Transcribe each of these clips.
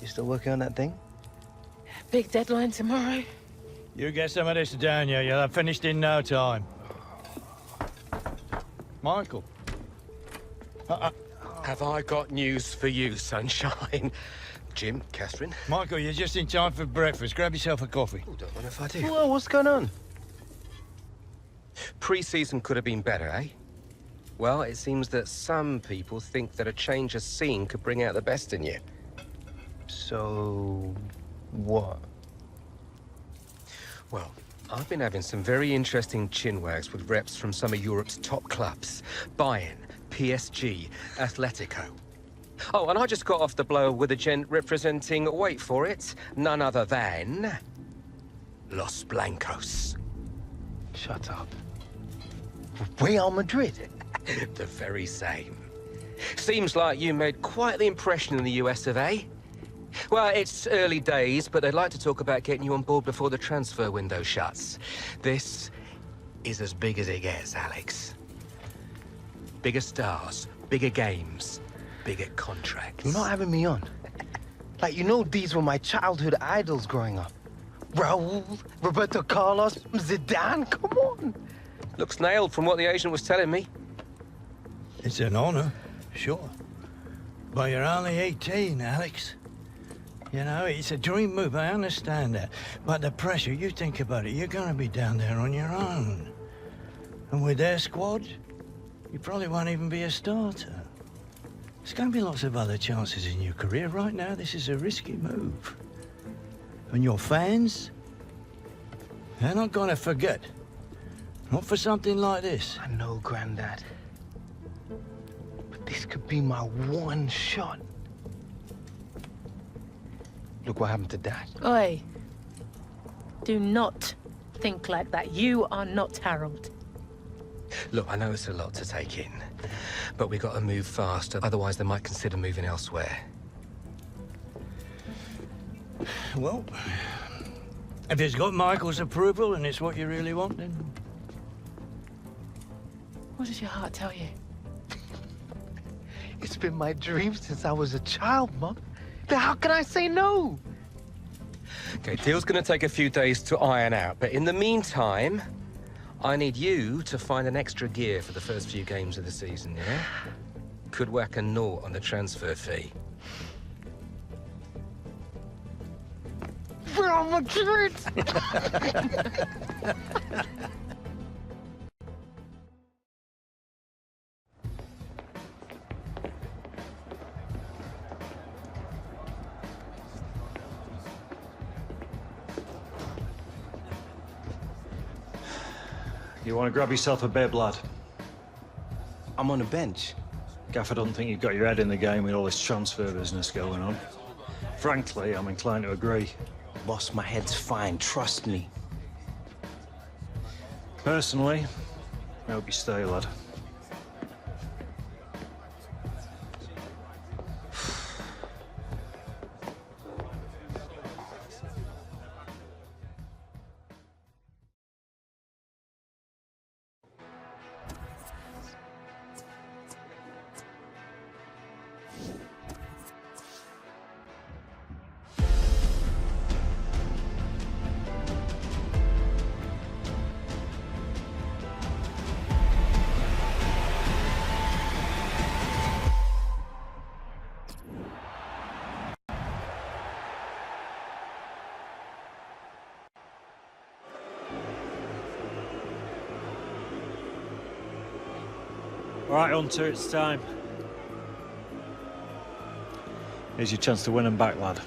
You still working on that thing? Big deadline tomorrow. You get some of this down, you'll have finished in no time. Michael. Have I got news for you, sunshine? Jim, Catherine? Michael, you're just in time for breakfast. Grab yourself a coffee. Oh, don't mind if I do. Well, what's going on? Pre-season could have been better, eh? Well, it seems that some people think that a change of scene could bring out the best in you. So, what? Well, I've been having some very interesting chinwags with reps from some of Europe's top clubs. Bayern, PSG, Atletico. Oh, and I just got off the blower with a gent representing, wait for it, none other than... Los Blancos. Shut up. Real Madrid? The very same. Seems like you made quite the impression in the US of A. Well, it's early days, but they'd like to talk about getting you on board before the transfer window shuts. This is as big as it gets, Alex. Bigger stars, bigger games, bigger contracts. You're not having me on. Like, you know, these were my childhood idols growing up. Raul, Roberto Carlos, Zidane, come on. Looks nailed from what the agent was telling me. It's an honor, sure. But you're only 18, Alex. You know, it's a dream move, I understand that. But the pressure, you think about it, you're gonna be down there on your own. And with their squad, you probably won't even be a starter. There's gonna be lots of other chances in your career. Right now, this is a risky move. And your fans, they're not gonna forget. Not for something like this. I know, Grandad. But this could be my one shot. Look what happened to Dad. Oi. Do not think like that. You are not Harold. Look, I know it's a lot to take in, but we got to move fast, otherwise they might consider moving elsewhere. Well, if it's got Michael's approval and it's what you really want, then... What does your heart tell you? It's been my dream since I was a child, Mum. How can I say no? Okay, deal's gonna take a few days to iron out, but in the meantime, I need you to find an extra gear for the first few games of the season, yeah? Could whack a naught on the transfer fee. Real Madrid! You want to grab yourself a bib, lad? I'm on the bench. Gaff, I don't think you've got your head in the game with all this transfer business going on. Frankly, I'm inclined to agree. Boss, my head's fine, trust me. Personally, I hope you stay, lad. All right, Hunter, it's time. Here's your chance to win them back, lad.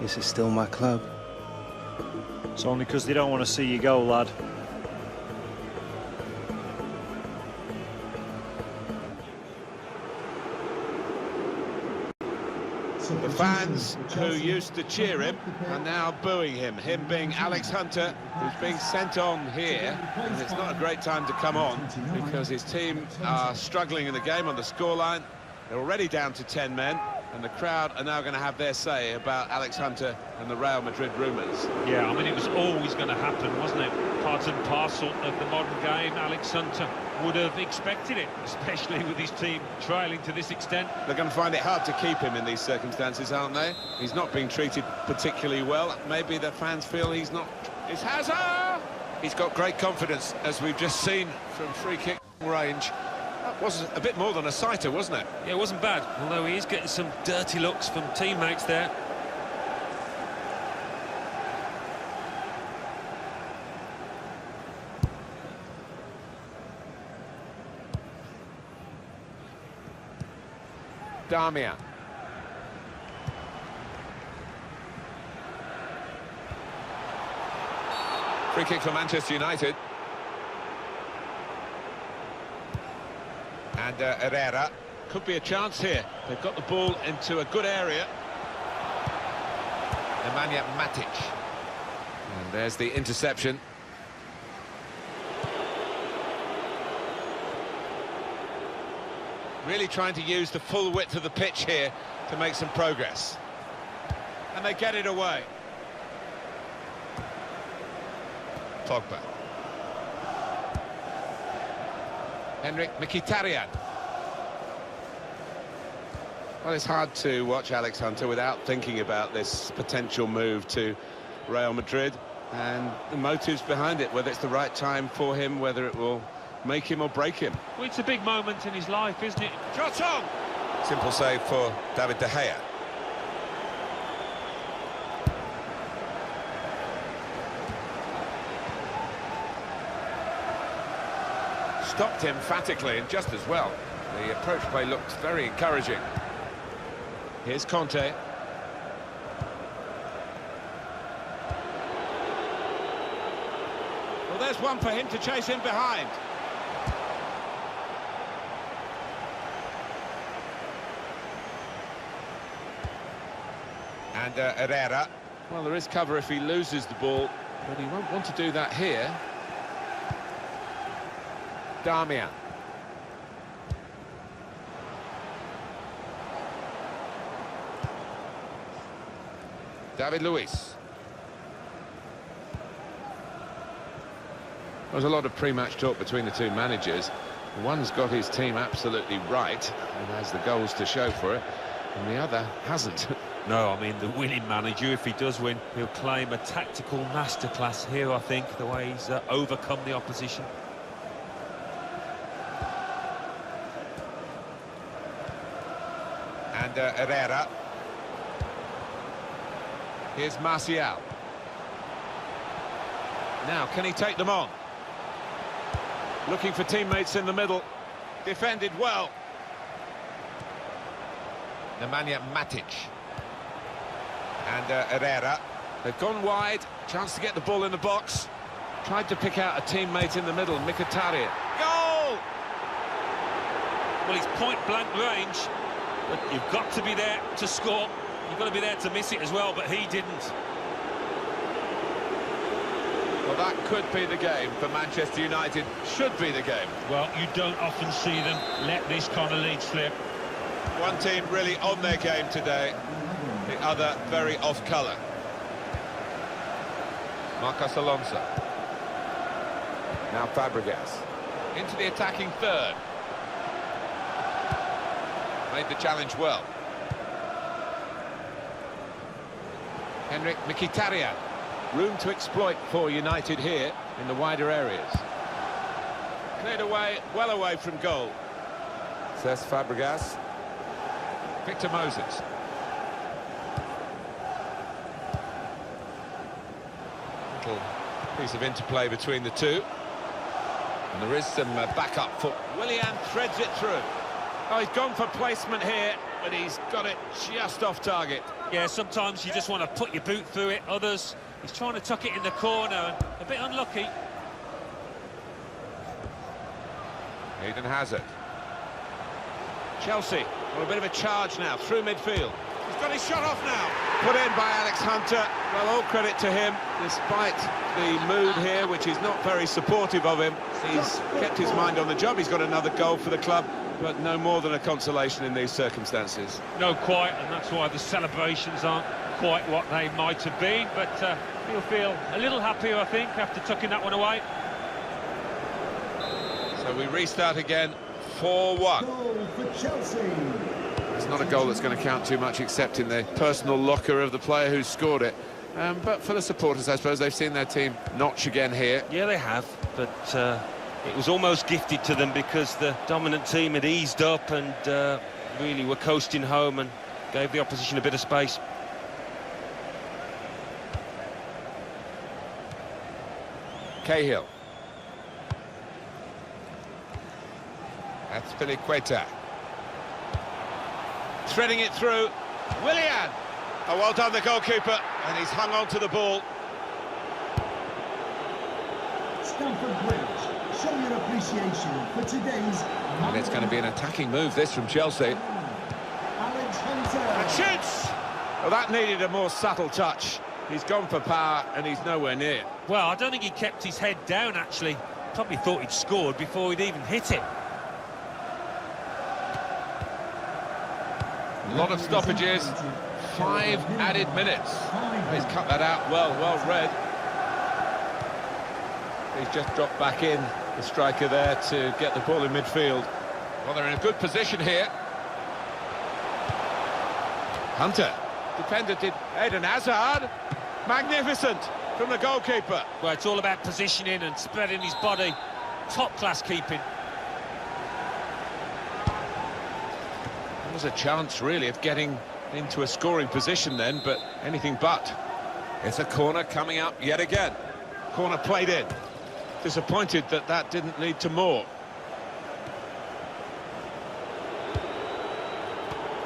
This is still my club. It's only because they don't want to see you go, lad. The fans who used to cheer him are now booing him. Him being Alex Hunter, who's being sent on here. And it's not a great time to come on because his team are struggling in the game on the scoreline. They're already down to 10 men. And the crowd are now going to have their say about Alex Hunter and the Real Madrid rumours. Yeah, I mean, it was always going to happen, wasn't it? Part and parcel of the modern game. Alex Hunter would have expected it, especially with his team trailing to this extent. They're going to find it hard to keep him in these circumstances, aren't they? He's not being treated particularly well. Maybe the fans feel he's not... It's Hazard! He's got great confidence, as we've just seen from free-kick range. That was a bit more than a sighter, wasn't it? Yeah, it wasn't bad, although he is getting some dirty looks from teammates there. Darmian. Free kick for Manchester United. And Herrera. Could be a chance here. They've got the ball into a good area. Nemanja Matic. And there's the interception. Really trying to use the full width of the pitch here to make some progress. And they get it away. Pogba. Henrik Mkhitaryan. Well, it's hard to watch Alex Hunter without thinking about this potential move to Real Madrid and the motives behind it, whether it's the right time for him, whether it will make him or break him. Well, it's a big moment in his life, isn't it? Shot on! Simple save for David De Gea. Stopped emphatically and just as well. The approach play looked very encouraging. Here's Conte. Well, there's one for him to chase in behind. And Herrera. Well, there is cover if he loses the ball, but he won't want to do that here. Darmian. David Luiz. There's a lot of pre-match talk between the two managers. One's got his team absolutely right and has the goals to show for it, and the other hasn't. No, I mean, the winning manager, if he does win, he'll claim a tactical masterclass here, I think, the way he's overcome the opposition. And Herrera. Here's Martial. Now, can he take them on? Looking for teammates in the middle. Defended well. Nemanja Matic. And Herrera. They've gone wide. Chance to get the ball in the box. Tried to pick out a teammate in the middle. Mkhitaryan. Goal! Well, it's point-blank range, but you've got to be there to score. You've got to be there to miss it as well, but he didn't. Well, that could be the game for Manchester United. Should be the game. Well, you don't often see them let this kind of lead slip. One team really on their game today, the other very off-colour. Marcos Alonso. Now Fabregas. Into the attacking third. Made the challenge well. Henrik Mkhitaryan. Room to exploit for United here in the wider areas. Cleared away, well away from goal. Says Fabregas. Victor Moses. Little piece of interplay between the two. And there is some backup for... Willian threads it through. Oh, he's gone for placement here, but he's got it just off target. Yeah, sometimes you just want to put your boot through it. Others, he's trying to tuck it in the corner, and a bit unlucky. Eden Hazard. Chelsea, well, a bit of a charge now, through midfield. He's got his shot off now. Put in by Alex Hunter. Well, all credit to him, despite the mood here, which is not very supportive of him. He's kept his mind on the job. He's got another goal for the club, but no more than a consolation in these circumstances. No, quite, and that's why the celebrations aren't quite what they might have been, but he'll feel a little happier, I think, after tucking that one away. So we restart again, 4-1. Goal for Chelsea. It's not a goal that's going to count too much, except in the personal locker of the player who scored it. But for the supporters, I suppose, they've seen their team notch again here. Yeah, they have, but it was almost gifted to them because the dominant team had eased up and really were coasting home and gave the opposition a bit of space. Cahill. That's Piliqueta. Threading it through. Willian! Oh, well done, the goalkeeper. And he's hung on to the ball. Stamford Bridge, show your appreciation for today's... And it's going to be an attacking move, this, from Chelsea. Alex Hunter. And shoots! Well, that needed a more subtle touch. He's gone for power, and he's nowhere near. Well, I don't think he kept his head down, actually. Probably thought he'd scored before he'd even hit it. A lot of stoppages, 5 added minutes. He's cut that out well read. He's just dropped back in, the striker there, to get the ball in midfield. Well, they're in a good position here. Hunter. Defender did Eden Hazard. Magnificent from the goalkeeper. Well, it's all about positioning and spreading his body. Top-class keeping. There was a chance, really, of getting into a scoring position then, but anything but. It's a corner coming up yet again. Corner played in. Disappointed that that didn't lead to more.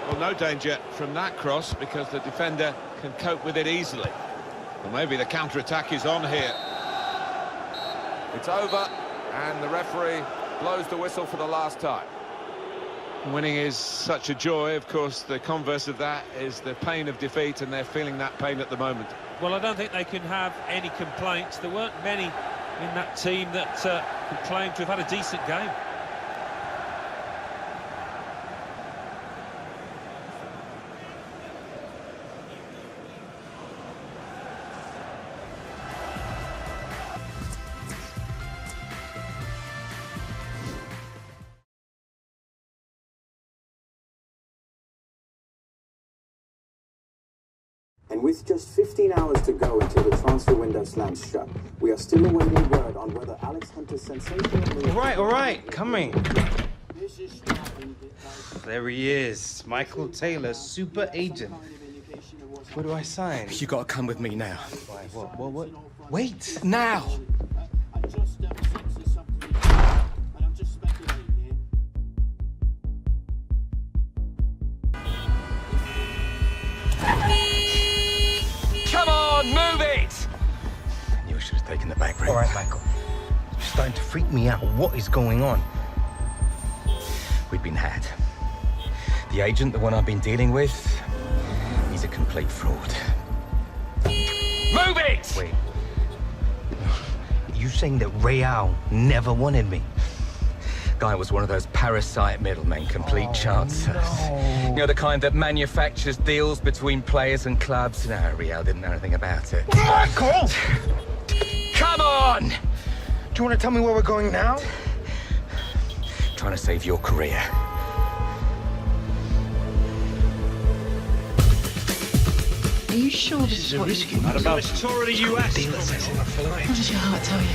Well, no danger from that cross because the defender can cope with it easily. Well, maybe the counter-attack is on here. It's over, and the referee blows the whistle for the last time. Winning is such a joy. Of course, the converse of that is the pain of defeat, and they're feeling that pain at the moment. Well, I don't think they can have any complaints. There weren't many in that team that could claim to have had a decent game. And with just 15 hours to go until the transfer window slams shut, we are still awaiting word on whether Alex Hunter's sensational move... All right, coming. There he is, Michael Taylor, super agent. Where do I sign? You gotta come with me now. Why, what? Wait! Now! Come on, move it! You should have taken the back route. All right, Michael. You're starting to freak me out. What is going on? We've been had. The agent, the one I've been dealing with, he's a complete fraud. Move it! Wait. Are you saying that Real never wanted me? Guy was one of those parasite middlemen, complete chancers. No. You know, the kind that manufactures deals between players and clubs. No, Real didn't know anything about it. Michael! Come on! Do you want to tell me where we're going now? Trying to save your career. Are you sure this is what you want? About a tour of the US. What does your heart tell you?